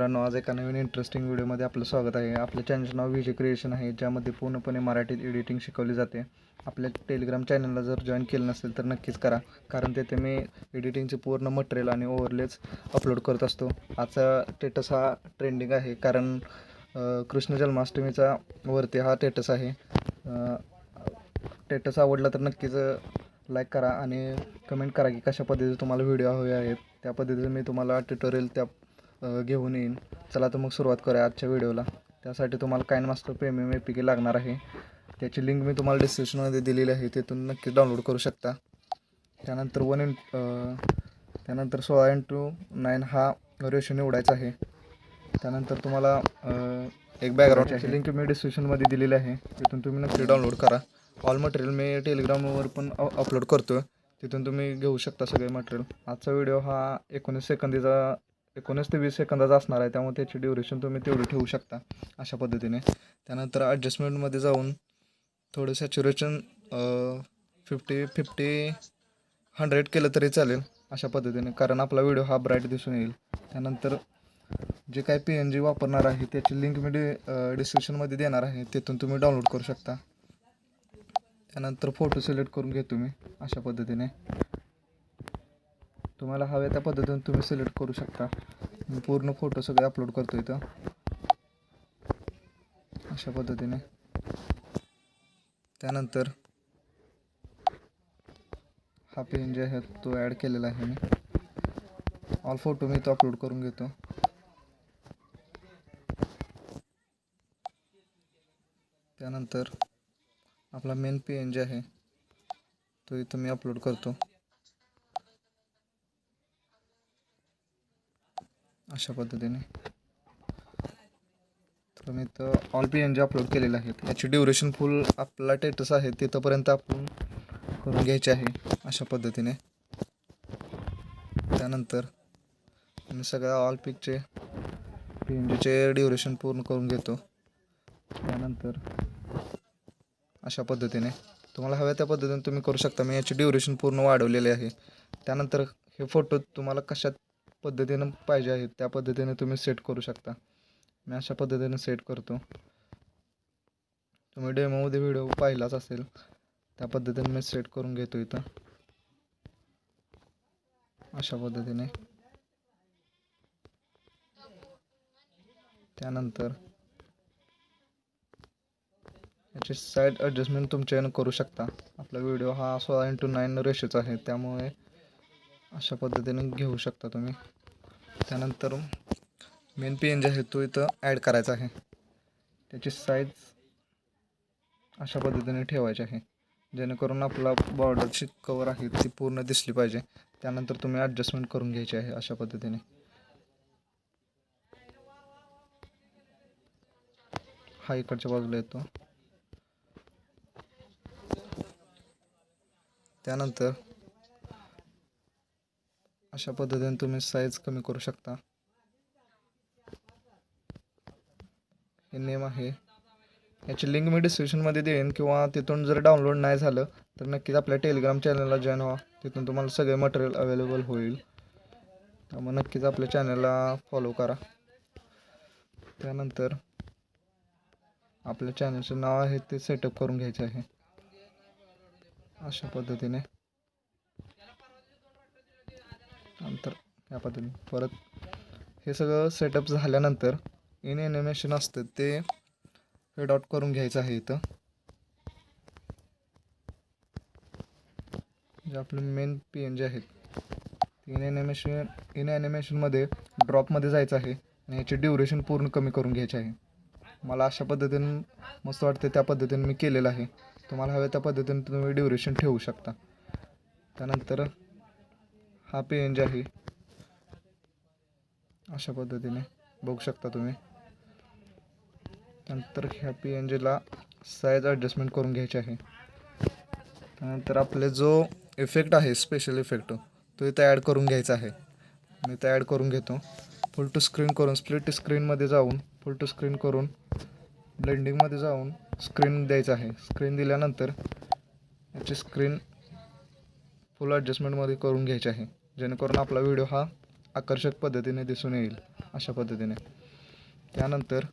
मित्रांनो, आज एका नवीन इंटरेस्टिंग व्हिडिओमध्ये आपलं स्वागत आहे. आपल्या चॅनलचं नाव व्हिडिओ क्रिएशन आहे, ज्यामध्ये पूर्णपणे मराठीत एडिटिंग शिकवली जाते. आपल्या टेलिग्राम चॅनलला जर जॉईन केलं नसेल तर नक्कीच करा, कारण तेथे मी एडिटिंगचे पूर्ण मटेरियल आणि ओव्हरलेज अपलोड करत असतो. आजचा स्टेटस हा ट्रेंडिंग आहे, कारण कृष्ण जन्माष्टमीचा वरती हा स्टेटस आहे. स्टेटस आवडला तर नक्कीच लाईक करा आणि कमेंट करा की कशा पद्धतीचे तुम्हाला व्हिडिओ हवे आहेत. त्या पद्धतीने मी तुम्हाला ट्युटोरियल घेऊन येईन. चला तर मग सुरुवात करूया आजच्या व्हिडिओला. त्यासाठी तुम्हाला काइनमास्टर प्रीमियम APK लागणार आहे. त्याची लिंक मी तुम्हाला डिस्क्रिप्शनमध्ये दिलेली आहे, तिथून नक्की डाउनलोड करू शकता. त्यानंतर 16:9 हा रेशो निवडायचा आहे. त्यानंतर तुम्हाला एक बॅकग्राऊंडची लिंक मी डिस्क्रिप्शनमध्ये दिलेली आहे, तिथून तुम्ही नक्की डाउनलोड करा. ऑल मटेरियल मी टेलिग्रामवर पण अपलोड करतो, तिथून तुम्ही घेऊ शकता सगळे मटेरियल. आजचा व्हिडिओ हा 19 ते 20 सेकंदाचा असणार आहे, त्यामुळे त्याची ड्युरेशन तुम्ही तेवढी ठेवू शकता अशा पद्धतीने. त्यानंतर ॲडजस्टमेंटमध्ये जाऊन थोडं सॅच्युरेशन 50-100 केलं तरी चालेल अशा पद्धतीने, कारण आपला व्हिडिओ हा ब्राईट दिसून येईल. त्यानंतर जे काही PNG वापरणार आहे त्याची लिंक मी डिस्क्रिप्शनमध्ये देणार आहे, तिथून तुम्ही डाउनलोड करू शकता. त्यानंतर फोटो सिलेक्ट करून घेतो मी अशा पद्धतीने. तुम्हाला हव्या त्या पद्धतीने तुम्ही सिलेक्ट करू शकता. मी पूर्ण फोटो सगळे अपलोड करतो इथं अशा पद्धतीने. त्यानंतर हा PNG आहे तो ॲड केलेला आहे मी. ऑल फोटो मी तो अपलोड करून घेतो. त्यानंतर आपला मेन PNG आहे तो इथं मी अपलोड करतो अशा पद्धतीने. तर मी इथं ऑल PNG अपलोड केलेले आहेत. याची ड्युरेशन फुल आपला स्टेटस आहे तिथंपर्यंत आपण करून घ्यायचे आहे अशा पद्धतीने. त्यानंतर मी सगळ्या ऑल पिकचे PNGचे ड्युरेशन पूर्ण करून घेतो. त्यानंतर अशा पद्धतीने तुम्हाला हव्या त्या पद्धतीने तुम्ही करू शकता. मी याची ड्युरेशन पूर्ण वाढवलेली आहे. त्यानंतर हे फोटो तुम्हाला कशा पद्धतीनं पाहिजे आहेत त्या पद्धतीने तुम्ही सेट करू शकता. मी अशा पद्धतीने सेट करतो. तुम्ही डेमोमध्ये व्हिडिओ पाहिलाच असेल, त्या पद्धतीने मी सेट करून घेतो इथं अशा पद्धतीने. त्यानंतर याची साईड ॲडजस्टमेंट तुमच्यानं करू शकता. आपला व्हिडिओ हा 16:9 रेशोचा आहे, त्यामुळे अशा पद्धतीने घेऊ शकता तुम्ही. त्यानंतर मेन PNG आहे तो इथं ॲड करायचा आहे. त्याची साईज अशा पद्धतीने ठेवायची आहे, जेणेकरून आपला बॉर्डरची कवर आहे ती पूर्ण दिसली पाहिजे. त्यानंतर तुम्ही ॲडजस्टमेंट करून घ्यायची आहे अशा पद्धतीने. हा इकडच्या बाजूला येतो. त्यानंतर अशा पद्धतीने तुम्ही साईज कमी करू शकता. हे नेम आहे, याची लिंक मी डिस्क्रिप्शनमध्ये देईन, किंवा तिथून जर डाउनलोड नाही झालं तर नक्कीच आपल्या टेलिग्राम चॅनलला जॉईन व्हा, तिथून तुम्हाला सगळे मटेरियल अवेलेबल होईल. त्यामुळे नक्कीच आपल्या चॅनलला फॉलो करा. त्यानंतर आपल्या चॅनलचं नाव आहे ते सेटअप करून घ्यायचे आहे अशा पद्धतीने. नंतर या पद्धतीने परत हे सगळं सेटअप झाल्यानंतर इन ॲनिमेशन असतं ते फेड आउट करून घ्यायचं आहे इथं. जे आपले मेन PNG आहेत इन ॲनिमेशनमध्ये ड्रॉपमध्ये जायचं आहे आणि याची ड्युरेशन पूर्ण कमी करून घ्यायची आहे. मला अशा पद्धतीने मस्त वाटते, त्या पद्धतीने मी केलेलं आहे. तुम्हाला हव्या त्या पद्धतीने तुम्ही ड्युरेशन ठेवू शकता. त्यानंतर हा PNG आहे अशा पद्धतीने बघू शकता तुम्ही. त्यानंतर ह्या PNGला साईज ॲडजस्टमेंट करून घ्यायची आहे. त्यानंतर आपले जो इफेक्ट आहे स्पेशल इफेक्ट तो इथं ॲड करून घ्यायचा आहे. मी इथं ॲड करून घेतो. फुल टू स्क्रीन करून स्प्लिट स्क्रीनमध्ये जाऊन फुल टू स्क्रीन करून ब्लेंडिंगमध्ये जाऊन स्क्रीन द्यायचं आहे. स्क्रीन दिल्यानंतर याची स्क्रीन फुल ॲडजस्टमेंटमध्ये करून घ्यायची आहे, जेणेकरून आपला व्हिडिओ हा आकर्षक पद्धतीने दिसून येईल अशा पद्धतीने. त्यानंतर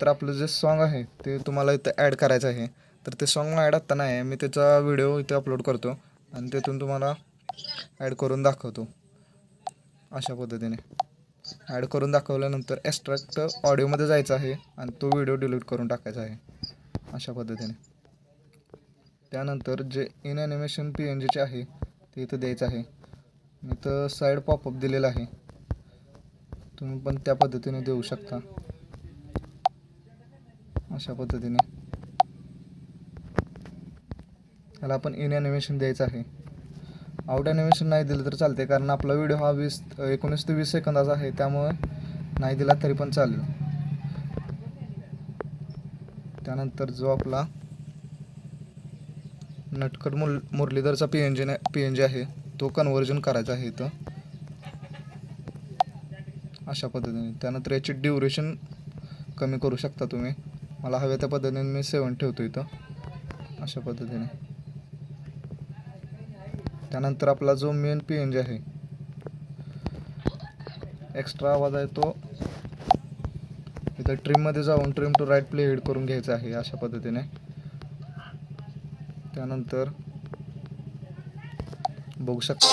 आपलं जे सॉन्ग आहे ते तुम्हाला इथं ॲड करायचं आहे. तर ते सॉन्ग ॲड आत्ता नाही आहे, मी त्याचा व्हिडिओ इथे अपलोड करतो आणि त्यातून तुम्हाला ॲड करून दाखवतो अशा पद्धतीने. ॲड करून दाखवल्यानंतर एक्स्ट्रॅक्ट ऑडिओमध्ये जायचं आहे आणि तो व्हिडिओ डिलीट करून टाकायचा आहे अशा पद्धतीने. त्यानंतर जे इन ॲनिमेशन PNGचे आहे ते इथं द्यायचं आहे. इथं साईड पॉपअप दिलेलं आहे, तुम्ही पण त्या पद्धतीने देऊ शकता अशा पद्धतीने. त्याला आपण इन ॲनिमेशन द्यायचं आहे. आउट ॲनिमेशन नाही दिलं तर चालते, कारण आपला व्हिडिओ हा 19 ते 20 सेकंदाचा आहे, त्यामुळे नाही दिला तरी पण चालेल. त्यानंतर जो आपला नटखट मुरलीधरचा PNG आहे तो कन्वर्जन करायचा आहे इथं अशा पद्धतीने. त्यानंतर याची ड्युरेशन कमी करू शकता तुम्ही, मला हव्या त्या पद्धतीने मी 7 ठेवतो इथं अशा पद्धतीने. त्यानंतर आपला जो मेन PNG आहे, एक्स्ट्रा आवाज आहे तो इथं ट्रिममध्ये जाऊन trim to right play head करून घ्यायचा आहे अशा पद्धतीने. त्यानंतर बघू शकता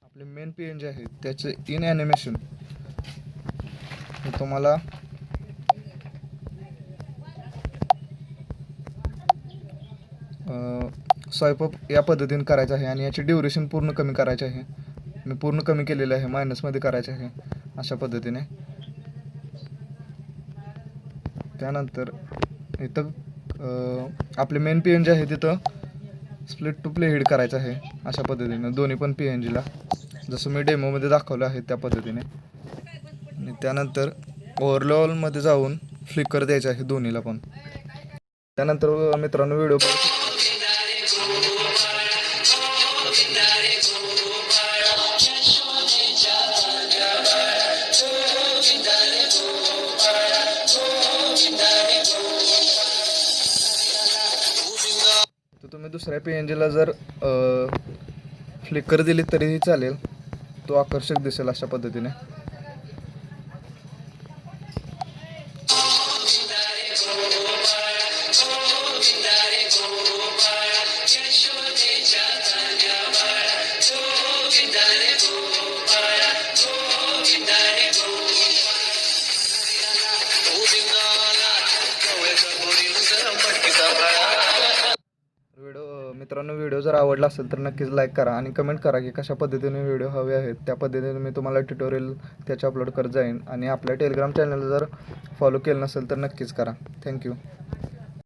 आपले मेन PNG आहे त्याचे इन ॲनिमेशन तुम्हाला स्वाईप अप या पद्धतीने करायचं आहे आणि याची ड्युरेशन पूर्ण कमी करायची आहे. मी पूर्ण कमी केलेलं आहे, मायनसमध्ये करायचे आहे अशा पद्धतीने. त्यानंतर इथं आपले मेन PNG आहे तिथं स्प्लिट टू प्ले हेड करायचं आहे अशा पद्धतीने दोन्ही पण PNGला, जसं मी डेमोमध्ये दाखवलं आहे त्या पद्धतीने. आणि त्यानंतर ओव्हरऑलमध्ये जाऊन फ्लिकर द्यायचं आहे दोन्हीला पण. त्यानंतर मित्रांनो व्हिडिओ तुम्ही दुसऱ्या PNGला जर फ्लिकर दिली तरीही चालेल, तो आकर्षक दिसेल अशा पद्धतीने. मित्रांनो व्हिडिओ जर आवडला असेल तर नक्कीच लाईक करा आणि कमेंट करा की कशा पद्धतीने व्हिडिओ हवे आहेत. त्या पद्धतीने मी तुम्हाला ट्युटोरियल त्याचे अपलोड करत जाईन. आणि आपल्या टेलिग्राम चॅनल जर फॉलो केलं नसेल तर नक्कीच करा. थँक्यू.